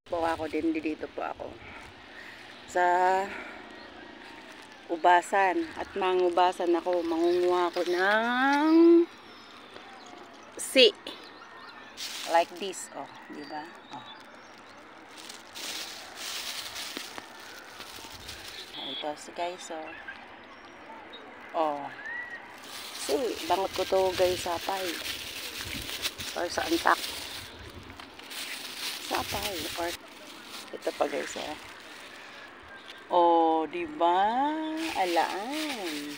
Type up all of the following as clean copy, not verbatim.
Po ako din, dito po ako sa ubasan at mangubasan ako, mangunguha ako ng sea like this, oh, di ba? Oh. Ito si guys, oh. Oh. See, bangot ko to guys, sapay. Or sa antak. Sapay or ito pa guys, oh. Oh, di ba? Alaan.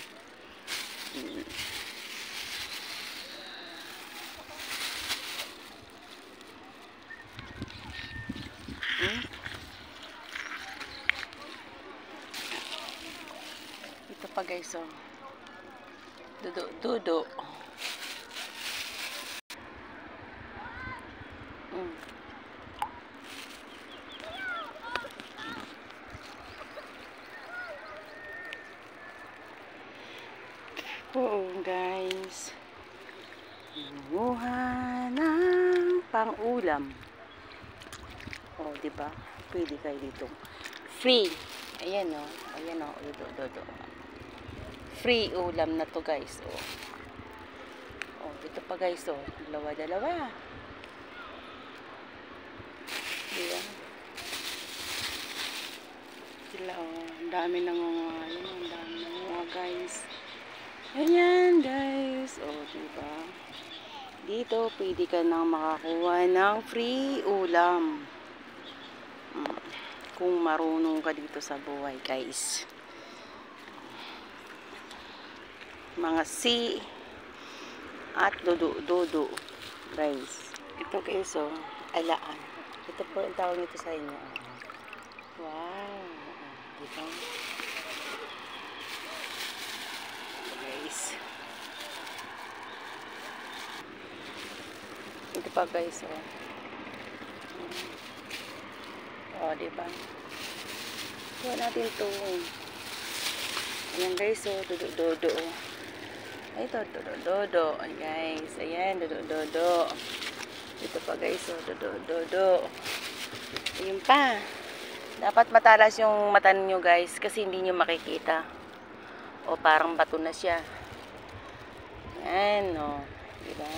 Ito pa guys, oh. Dudo. Oo guys, nanguha ng pang-ulam. Oh, di ba? Pwede kayo dito. Free. Ayan oh. Ayan oh. Do. Free ulam na to guys. Oh. Oh, dito pa guys oh. Dalawa. Di ba? Sila oh. Ang dami nangunguha. Ayan oh. Ang dami nangunguha guys. Ayan guys, oh diba? Dito pwede ka nang makakuha ng free ulam. Kung marunong ka dito sa buhay guys. Mga sea at dodo guys. Ito guys oh, alaan. Ito po ang tawag nito sa inyo. Wow, diba? Ito pa guys, oh. Oh, diba? Kuha natin ito. Ayan guys, oh. Dodo. Ay, ito, dodo. Ayan guys, ayan, dodo. Ito pa guys, oh. Dodo. Ayun pa. Dapat matalas yung mata nyo guys, kasi hindi nyo makikita. O, parang bato na siya. Ayan, oh. Diba?